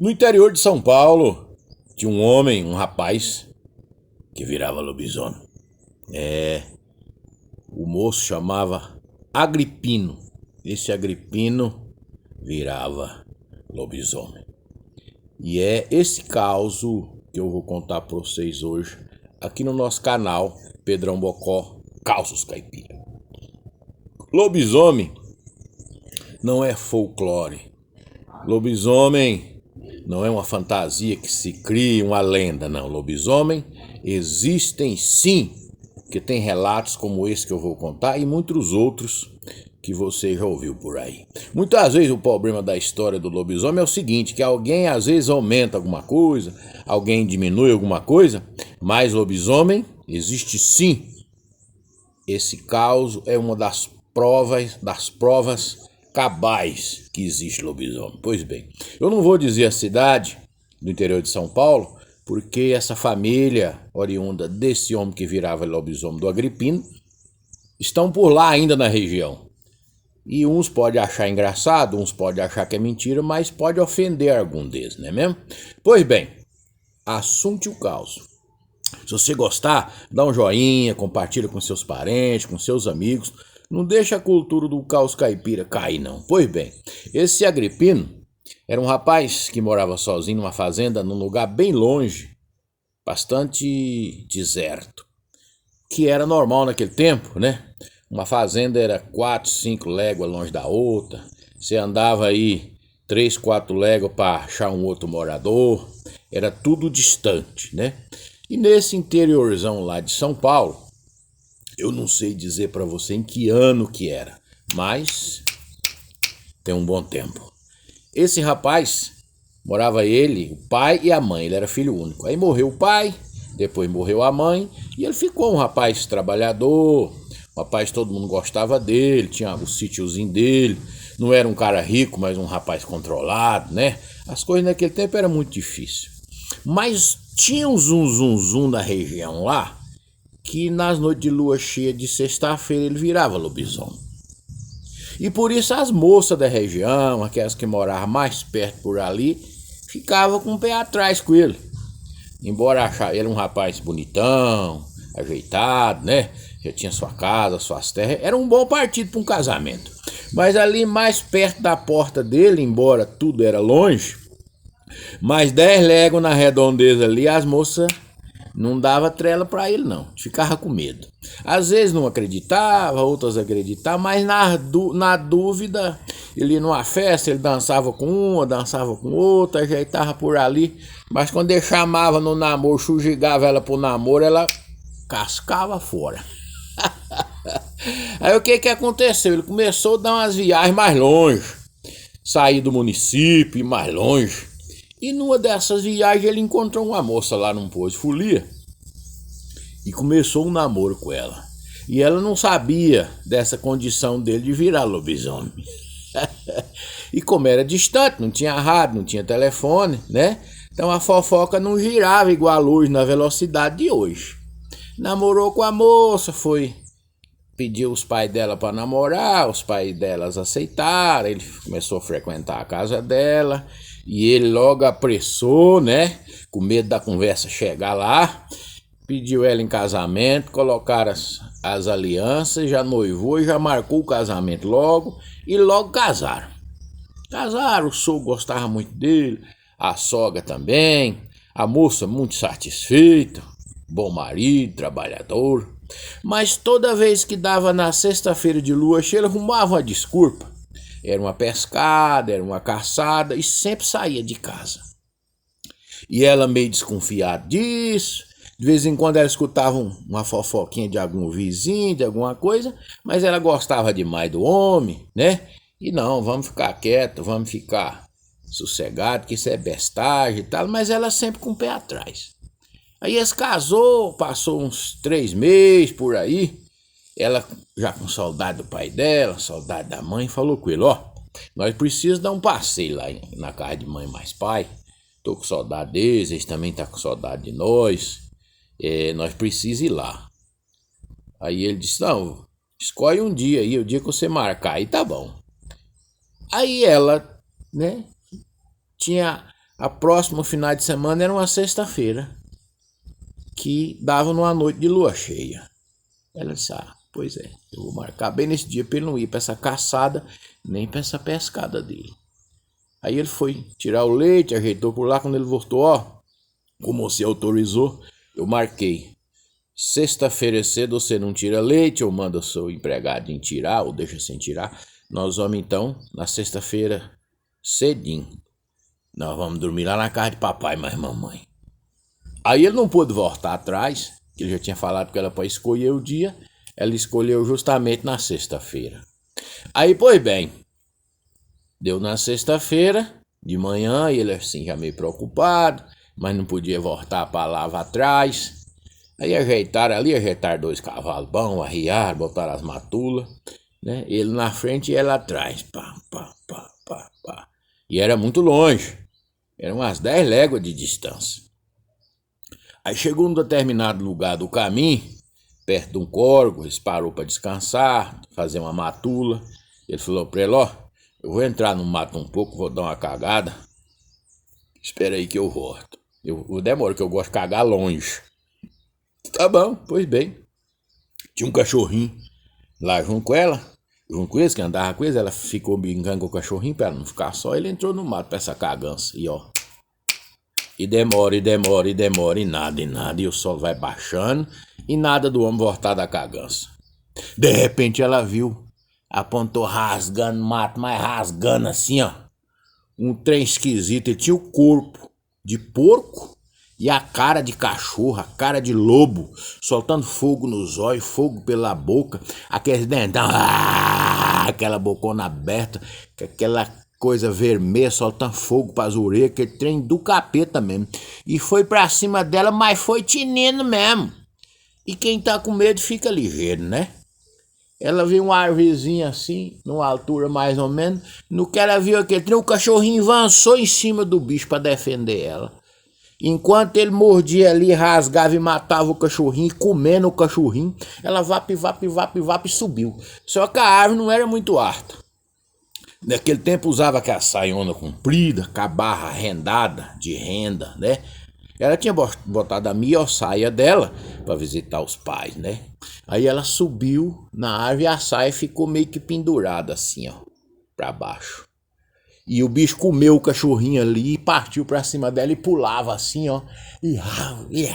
No interior de São Paulo, tinha um homem, um rapaz, que virava lobisomem. O moço chamava Agripino. Esse Agripino virava lobisomem. E é esse caso que eu vou contar para vocês hoje, aqui no nosso canal Pedrão Bocó, Causos Caipira. Lobisomem não é folclore. Lobisomem não é uma fantasia que se cria, uma lenda, não. Lobisomem existem sim, que tem relatos como esse que eu vou contar e muitos outros que você já ouviu por aí. Muitas vezes o problema da história do lobisomem é o seguinte, que alguém às vezes aumenta alguma coisa, alguém diminui alguma coisa, mas lobisomem existe sim. Esse caso é uma das provas cabais que existe lobisomem. Pois bem, eu não vou dizer a cidade do interior de São Paulo, porque essa família oriunda desse homem que virava lobisomem do Agripino estão por lá ainda na região. E uns podem achar engraçado, uns podem achar que é mentira, mas pode ofender algum deles, não é mesmo? Pois bem, assunto o caos. Se você gostar, dá um joinha, compartilha com seus parentes, com seus amigos. Não deixa a cultura do caos caipira cair, não. Pois bem, esse Agripino era um rapaz que morava sozinho numa fazenda, num lugar bem longe, bastante deserto, que era normal naquele tempo, né? Uma fazenda era 4, 5 léguas longe da outra. Você andava aí 3, 4 léguas para achar um outro morador. Era tudo distante, né? E nesse interiorzão lá de São Paulo, eu não sei dizer para você em que ano que era, mas tem um bom tempo. Esse rapaz, morava ele, o pai e a mãe, ele era filho único. Aí morreu o pai, depois morreu a mãe, e ele ficou um rapaz trabalhador, um rapaz todo mundo gostava dele, tinha o sítiozinho dele, não era um cara rico, mas um rapaz controlado, né? As coisas naquele tempo eram muito difíceis. Mas tinha um zum na região lá, que nas noites de lua cheia de sexta-feira ele virava lobisomem. E por isso as moças da região, aquelas que moravam mais perto por ali, ficavam com o pé atrás com ele. Embora achar ele um rapaz bonitão, ajeitado, né? Já tinha sua casa, suas terras, era um bom partido para um casamento. Mas ali mais perto da porta dele, embora tudo era longe, mais 10 léguas na redondeza ali, as moças não dava trela para ele não, ficava com medo. Às vezes não acreditava, outras acreditavam, mas na dúvida, ele ia numa festa, ele dançava com uma, dançava com outra, ajeitava por ali, mas quando ele chamava no namoro, chugigava ela pro namoro, ela cascava fora. Aí o que aconteceu? Ele começou a dar umas viagens mais longe, sair do município e mais longe. E numa dessas viagens ele encontrou uma moça lá num posto de folia e começou um namoro com ela. E ela não sabia dessa condição dele de virar lobisomem. E como era distante, não tinha rádio, não tinha telefone, né? Então a fofoca não girava igual a luz na velocidade de hoje. Namorou com a moça, pediu os pais dela para namorar, os pais delas aceitaram, ele começou a frequentar a casa dela. E ele logo apressou, né? Com medo da conversa chegar lá. Pediu ela em casamento, colocaram as alianças, já noivou e já marcou o casamento logo. E logo casaram. Casaram, o sogro gostava muito dele, a sogra também. A moça muito satisfeita, bom marido, trabalhador. Mas toda vez que dava na sexta-feira de lua cheia, ele arrumava uma desculpa. Era uma pescada, era uma caçada e sempre saía de casa. E ela meio desconfiada disso. De vez em quando ela escutava uma fofoquinha de algum vizinho, de alguma coisa, mas ela gostava demais do homem, né? E não, vamos ficar quieto, vamos ficar sossegado, que isso é bestagem e tal, mas ela sempre com o pé atrás. Aí eles casou, passou uns 3 meses por aí. Ela, já com saudade do pai dela, saudade da mãe, falou com ele, nós precisamos dar um passeio lá na casa de mãe mais pai. Tô com saudade deles, eles também tá com saudade de nós. Nós precisamos ir lá. Aí ele disse, não, escolhe um dia aí, o dia que você marcar, aí tá bom. Aí ela, né, tinha A próxima final de semana era uma sexta-feira, que dava numa noite de lua cheia. Ela disse, pois é, eu vou marcar bem nesse dia para ele não ir para essa caçada, nem para essa pescada dele. Aí ele foi tirar o leite, ajeitou por lá, quando ele voltou, como você autorizou, eu marquei. Sexta-feira cedo você não tira leite, ou manda o seu empregado tirar, ou deixa sem tirar. Nós vamos então, na sexta-feira, cedinho. Nós vamos dormir lá na casa de papai, mas mamãe. Aí ele não pôde voltar atrás, que ele já tinha falado que era para escolher o dia. Ela escolheu justamente na sexta-feira. Aí, pois bem, deu na sexta-feira, de manhã, e ele assim já meio preocupado, mas não podia voltar a palavra atrás. Aí ajeitaram 2 cavalos bons, arriaram, botaram as matulas, né? Ele na frente e ela atrás. Pá, pá, pá, pá, pá. E era muito longe, eram umas 10 léguas de distância. Aí chegou num determinado lugar do caminho, perto de um córrego, eles parou para descansar, fazer uma matula. Ele falou para ele, eu vou entrar no mato um pouco, vou dar uma cagada. Espera aí que eu volto. Eu demoro, que eu gosto de cagar longe. Tá bom, pois bem. Tinha um cachorrinho lá junto com ela, junto com eles, que andava com eles. Ela ficou brincando com o cachorrinho para ela não ficar só. Ele entrou no mato para essa cagança. E demora, e nada. E o sol vai baixando e nada do homem voltar da cagança. De repente ela viu, apontou rasgando o mato, mas rasgando assim, um trem esquisito. Ele tinha o corpo de porco e a cara de cachorro, a cara de lobo, soltando fogo nos olhos, fogo pela boca, aqueles dentão, aquela bocona aberta, aquela coisa vermelha, soltando fogo pras orelhas, aquele trem do capeta mesmo. E foi pra cima dela, mas foi tinindo mesmo. E quem tá com medo fica ligeiro, né? Ela viu uma árvorezinha assim, numa altura mais ou menos. No que ela viu aquele trem, o cachorrinho avançou em cima do bicho pra defender ela. Enquanto ele mordia ali, rasgava e matava o cachorrinho, comendo o cachorrinho, ela vap, subiu. Só que a árvore não era muito alta. Naquele tempo usava aquela saiona comprida, com a barra rendada, de renda, né? Ela tinha botado a melhor saia dela para visitar os pais, né? Aí ela subiu na árvore e a saia ficou meio que pendurada assim, para baixo. E o bicho comeu o cachorrinho ali e partiu pra cima dela e pulava assim, e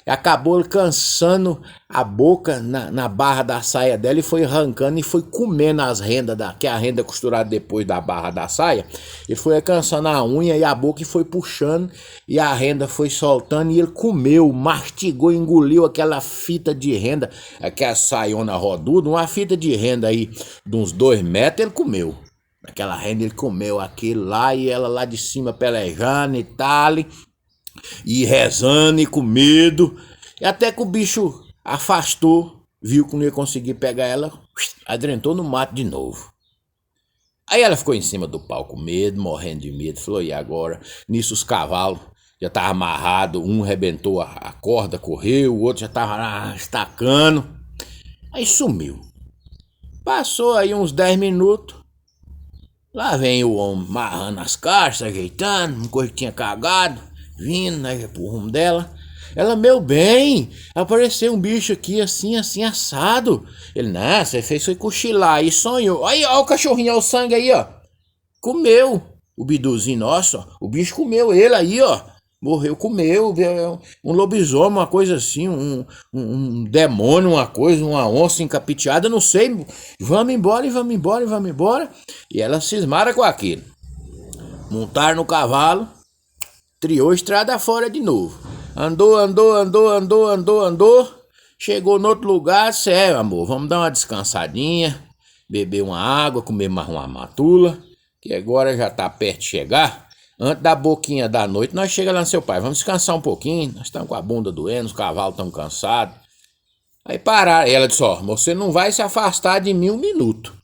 acabou cansando a boca na barra da saia dela e foi arrancando e foi comendo as rendas, que é a renda costurada depois da barra da saia. Ele foi cansando a unha e a boca e foi puxando e a renda foi soltando e ele comeu, mastigou, engoliu aquela fita de renda, aquela saiona roduda, uma fita de renda aí de uns 2 metros, ele comeu. Aquela renda ele comeu aquilo lá e ela lá de cima pelejando e tal, e rezando e com medo. E até que o bicho afastou, viu que não ia conseguir pegar ela, adrentou no mato de novo. Aí ela ficou em cima do pau com medo, morrendo de medo, falou, e agora? Nisso os cavalos já estavam amarrados, um rebentou a corda, correu, o outro já estava estacando. Aí sumiu. Passou aí uns 10 minutos. Lá vem o homem amarrando as caixas, ajeitando, uma coisa que tinha cagado, vindo, né, pro rumo dela. Ela, meu bem, apareceu um bicho aqui assim, assado. Ele, não, você fez foi cochilar e sonhou. Aí, ó o cachorrinho, ó o sangue aí, comeu o biduzinho nosso, o bicho comeu ele aí, morreu, comeu, um lobisomem, uma coisa assim, um demônio, uma coisa, uma onça encapiteada, não sei, vamos embora. E ela cismara com aquilo. Montaram no cavalo, triou estrada fora de novo. Andou, chegou no outro lugar, sério, amor, vamos dar uma descansadinha, beber uma água, comer mais uma matula, que agora já tá perto de chegar. Antes da boquinha da noite, nós chegamos lá no seu pai, vamos descansar um pouquinho, nós estamos com a bunda doendo, os cavalos estão cansados. Aí pararam, ela disse, você não vai se afastar de mim 1 minuto.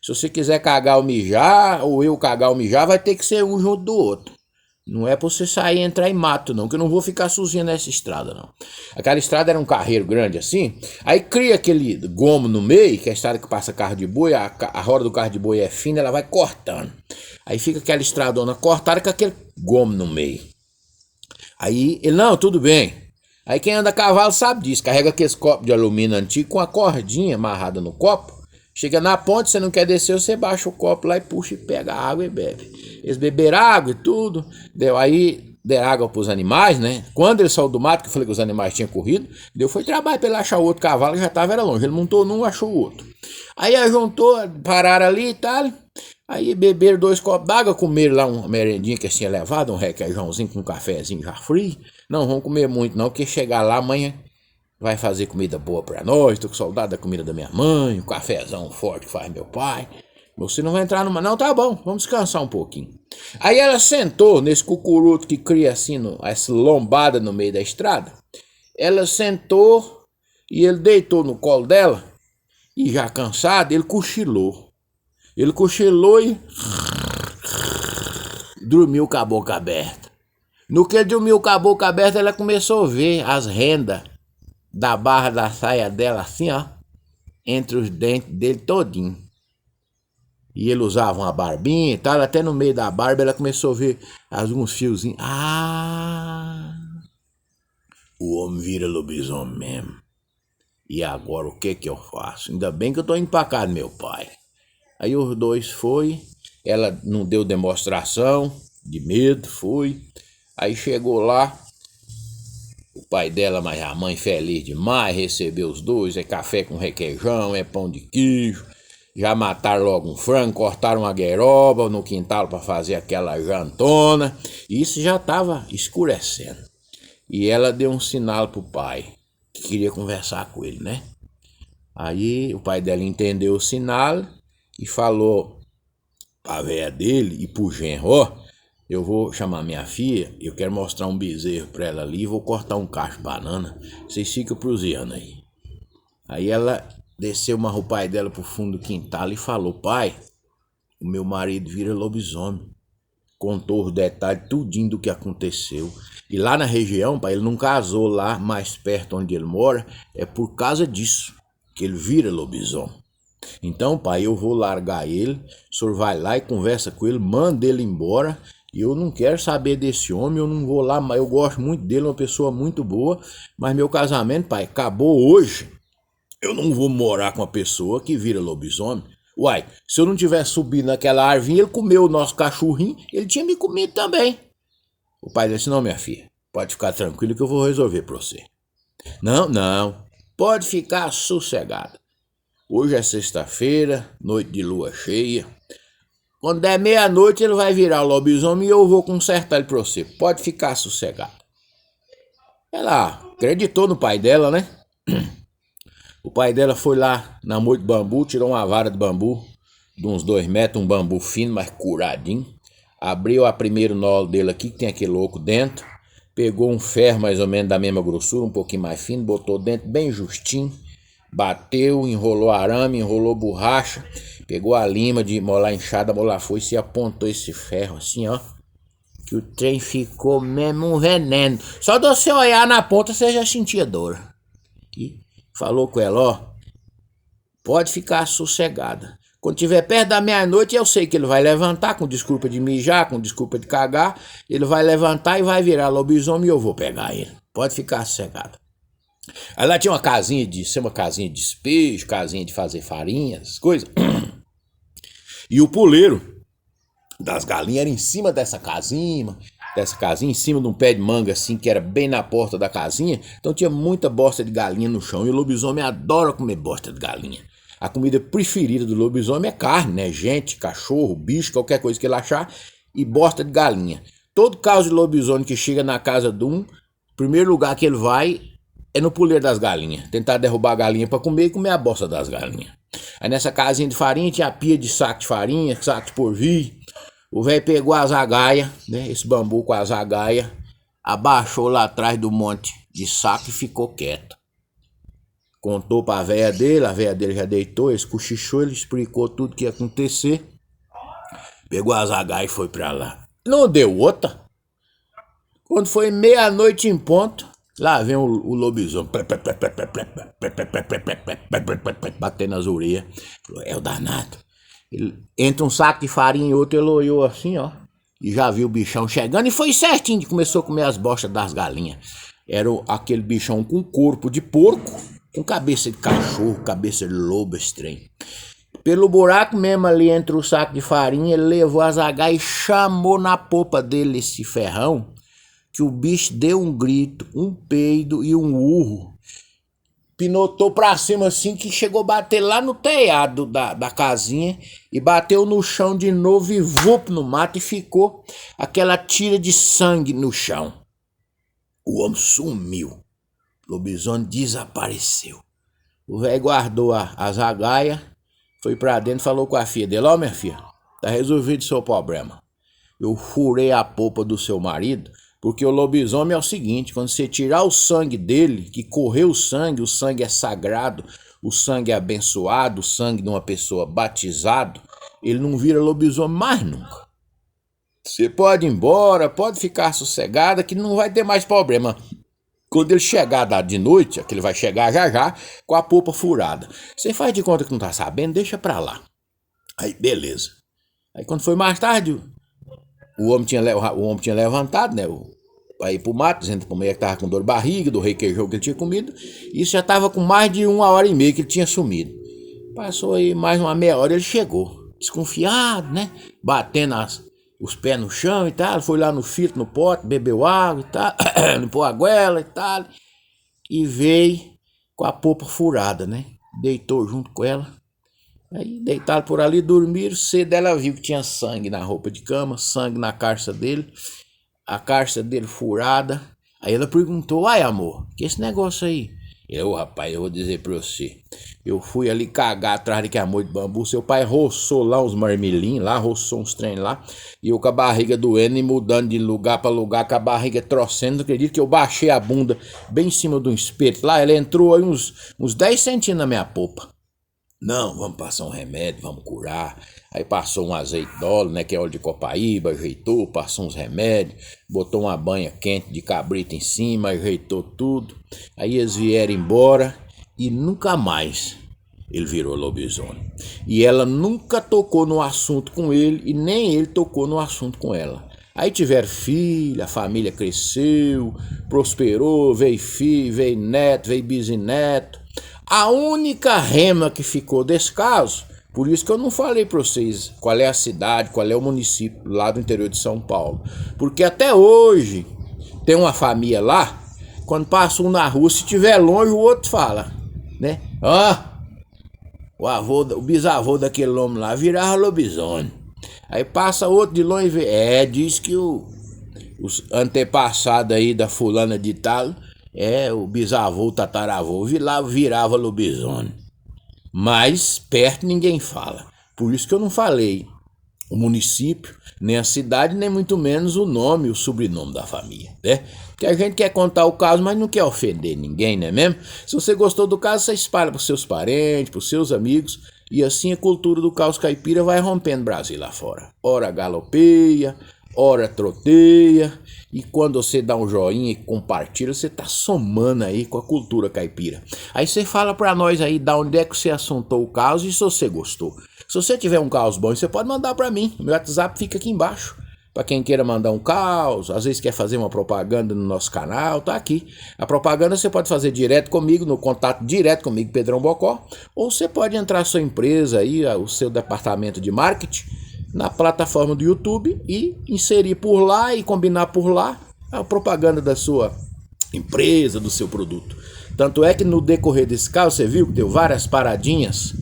Se você quiser cagar ou mijar, ou eu cagar ou mijar, vai ter que ser um junto do outro. Não é pra você sair e entrar em mato, não, que eu não vou ficar sozinha nessa estrada, não. Aquela estrada era um carreiro grande assim, aí cria aquele gomo no meio, que é a estrada que passa carro de boi, a roda do carro de boi é fina, ela vai cortando. Aí fica aquela estradona cortada com aquele gomo no meio. Aí ele, não, tudo bem. Aí quem anda a cavalo sabe disso, carrega aqueles copos de alumínio antigo com a cordinha amarrada no copo. Chega na ponte, você não quer descer, você baixa o copo lá e puxa e pega a água e bebe. Eles beberam água e tudo, aí deram água para os animais, né? Quando ele saiu do mato, que eu falei que os animais tinham corrido, foi trabalho para ele achar o outro cavalo, que já estava longe. Ele montou num, achou o outro. Aí juntou, pararam ali e tal. Aí beberam 2 copos d'água, comeram lá uma merendinha que eles tinham levado, um requeijãozinho com um cafezinho já frio. Não vão comer muito não, porque chegar lá amanhã vai fazer comida boa pra nós, tô com saudade da comida da minha mãe, o cafezão forte que faz meu pai. Você não vai entrar numa... Não, tá bom, vamos descansar um pouquinho. Aí ela sentou nesse cucuruto que cria assim, essa lombada no meio da estrada. Ela sentou e ele deitou no colo dela e já cansado, ele cochilou. Ele cochilou e dormiu com a boca aberta. No que ele dormiu com a boca aberta, ela começou a ver as rendas da barra da saia dela assim, ó, entre os dentes dele todinho. E ele usava uma barbinha e tal, até no meio da barba ela começou a ver alguns fiozinhos. Ah, o homem vira lobisomem mesmo. E agora o que eu faço? Ainda bem que eu tô indo pra casa do meu pai. Aí os dois foi, ela não deu demonstração de medo, foi. Aí chegou lá, o pai dela, mas a mãe feliz demais, recebeu os dois, é café com requeijão, é pão de queijo. Já mataram logo um frango, cortaram uma gueroba no quintal para fazer aquela jantona. Isso já estava escurecendo. E ela deu um sinal pro pai, que queria conversar com ele, né? Aí o pai dela entendeu o sinal e falou pra véia dele e pro genro, ó, eu vou chamar minha filha, eu quero mostrar um bezerro pra ela ali, vou cortar um cacho de banana, vocês ficam prusiando aí. Aí ela desceu, amarrou o pai dela pro fundo do quintal e falou, pai, o meu marido vira lobisomem. Contou os detalhes, tudinho do que aconteceu. E lá na região, pai, ele não casou lá, mais perto onde ele mora, é por causa disso que ele vira lobisomem. Então, pai, eu vou largar ele, o senhor vai lá e conversa com ele, manda ele embora. E eu não quero saber desse homem, eu não vou lá, mas eu gosto muito dele, uma pessoa muito boa. Mas meu casamento, pai, acabou hoje. Eu não vou morar com uma pessoa que vira lobisomem. Uai, se eu não tivesse subido naquela árvore, ele comeu o nosso cachorrinho, ele tinha me comido também. O pai disse, não, minha filha, pode ficar tranquilo que eu vou resolver pra você. Não, pode ficar sossegada. Hoje é sexta-feira, noite de lua cheia. Quando der meia-noite ele vai virar o lobisomem e eu vou consertar ele pra você. Pode ficar sossegada. Ela acreditou no pai dela, né? O pai dela foi lá na moita de bambu, tirou uma vara de bambu de uns 2 metros, um bambu fino, mas curadinho. Abriu a primeiro nó dele aqui, que tem aquele oco dentro. Pegou um ferro mais ou menos da mesma grossura, um pouquinho mais fino, botou dentro bem justinho. Bateu, enrolou arame, enrolou borracha. Pegou a lima de molar enxada, molar foice e apontou esse ferro assim, ó. Que o trem ficou mesmo um veneno. Só de você olhar na ponta, você já sentia dor. E falou com ela, ó, pode ficar sossegada. Quando tiver perto da meia-noite, eu sei que ele vai levantar, com desculpa de mijar, com desculpa de cagar. Ele vai levantar e vai virar lobisomem e eu vou pegar ele. Pode ficar sossegada. Aí lá tinha uma casinha de despejo, casinha de fazer farinha, essas coisas. E o puleiro das galinhas era em cima dessa casinha, em cima de um pé de manga assim, que era bem na porta da casinha. Então tinha muita bosta de galinha no chão. E o lobisomem adora comer bosta de galinha. A comida preferida do lobisomem é carne, né? Gente, cachorro, bicho, qualquer coisa que ele achar. E bosta de galinha. Todo caso de lobisomem que chega na casa de um, o primeiro lugar que ele vai é no puleiro das galinhas. Tentar derrubar a galinha pra comer e comer a bosta das galinhas. Aí nessa casinha de farinha tinha a pia de saco de farinha, saco de porvir. O velho pegou a zagaia, né? Esse bambu com a zagaia, abaixou lá atrás do monte de saco e ficou quieto. Contou pra véia dele, a véia dele já deitou, ele cochichou, ele explicou tudo que ia acontecer. Pegou a zagaia e foi pra lá. Não deu outra. Quando foi meia-noite em ponto, lá vem o lobisomem, batendo nas orelhas. Falou, é o danado. Entre um saco de farinha e outro, ele olhou assim, ó, e já viu o bichão chegando e foi certinho, começou a comer as bostas das galinhas. Era aquele bichão com corpo de porco, com cabeça de cachorro, cabeça de lobo, estranho. Pelo buraco mesmo ali entre o saco de farinha, ele levou as agaias e chamou na popa dele esse ferrão, que o bicho deu um grito, um peido e um urro. Pinotou pra cima assim que chegou a bater lá no telhado da casinha e bateu no chão de novo e vup no mato e ficou aquela tira de sangue no chão. O homem sumiu. O lobisomem desapareceu. O velho guardou as agaias, foi pra dentro e falou com a filha dele: ó, minha filha, tá resolvido o seu problema. Eu furei a polpa do seu marido, porque o lobisomem é o seguinte: quando você tirar o sangue dele, que correu o sangue é sagrado, o sangue é abençoado, o sangue de uma pessoa batizado, ele não vira lobisomem mais nunca. Você pode ir embora, pode ficar sossegada, que não vai ter mais problema. Quando ele chegar de noite, que ele vai chegar já, com a polpa furada. Você faz de conta que não tá sabendo, deixa pra lá. Aí, beleza. Aí quando foi mais tarde, o homem tinha levantado, né? Pra ir pro mato, dizendo pro meio que tava com dor de barriga, do requeijão que ele tinha comido. Isso já tava com mais de 1h30 que ele tinha sumido. Passou aí mais uma meia hora, ele chegou. Desconfiado, né? Batendo os pés no chão e tal. Foi lá no filtro, no pote, bebeu água e tal. Limpou a goela e tal. E veio com a polpa furada, né? Deitou junto com ela. Aí deitaram por ali, dormiram. Cedo ela viu que tinha sangue na roupa de cama, sangue na calça dele, a calça dele furada. Aí ela perguntou: ai, amor, que esse negócio aí? Rapaz, eu vou dizer pra você, eu fui ali cagar atrás daquele amor de bambu, seu pai roçou lá uns marmelinhos lá, roçou uns trem lá, e eu com a barriga doendo e mudando de lugar pra lugar, com a barriga trocendo. Não acredito que eu baixei a bunda bem em cima de um espeto lá, ela entrou aí uns 10 centímetros na minha polpa. Não, vamos passar um remédio, vamos curar. Aí passou um azeite de óleo, né, que é óleo de copaíba, ajeitou, passou uns remédios, botou uma banha quente de cabrito em cima, ajeitou tudo. Aí eles vieram embora e nunca mais ele virou lobisomem. E ela nunca tocou no assunto com ele e nem ele tocou no assunto com ela. Aí tiveram filho, a família cresceu, prosperou, veio filho, veio neto, veio bisneto. A única rema que ficou desse caso, por isso que eu não falei para vocês qual é a cidade, qual é o município lá do interior de São Paulo. Porque até hoje tem uma família lá, quando passa um na rua, se tiver longe o outro fala, né? O bisavô daquele homem lá virava lobisomem. Aí passa outro de longe e vê, diz que os antepassados aí da fulana de tal, o bisavô, o tataravô, virava lobisomem. Mas perto ninguém fala. Por isso que eu não falei o município, nem a cidade, nem muito menos o nome e o sobrenome da família, né? Porque a gente quer contar o caso, mas não quer ofender ninguém, não é mesmo? Se você gostou do caso, você espalha para os seus parentes, para os seus amigos, e assim a cultura do caos caipira vai rompendo Brasil lá fora. Ora galopeia, ora troteia, e quando você dá um joinha e compartilha, você tá somando aí com a cultura caipira. Aí você fala pra nós aí da onde é que você assuntou o caso e se você gostou. Se você tiver um caos bom, você pode mandar pra mim. Meu WhatsApp fica aqui embaixo. Pra quem queira mandar um caos, às vezes quer fazer uma propaganda no nosso canal, tá aqui. A propaganda você pode fazer direto comigo, no contato direto comigo, Pedrão Bocó, ou você pode entrar a sua empresa aí, o seu departamento de marketing, na plataforma do YouTube e inserir por lá e combinar por lá a propaganda da sua empresa, do seu produto. Tanto é que no decorrer desse caso, você viu que deu várias paradinhas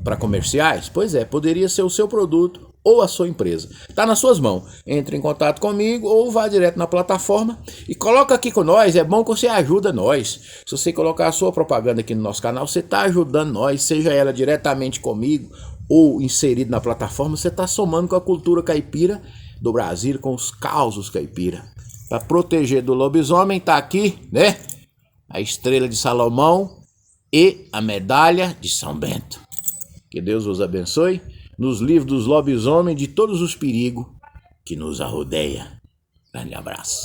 para comerciais? Pois é, poderia ser o seu produto ou a sua empresa. Está nas suas mãos. Entre em contato comigo ou vá direto na plataforma e coloca aqui com nós. É bom que você ajuda nós. Se você colocar a sua propaganda aqui no nosso canal, você está ajudando nós, seja ela diretamente comigo ou inserido na plataforma, você está somando com a cultura caipira do Brasil, com os causos caipira. Para proteger do lobisomem, está aqui, né? A estrela de Salomão e a medalha de São Bento. Que Deus os abençoe, nos livre dos lobisomens de todos os perigos que nos arrodeia. Grande abraço.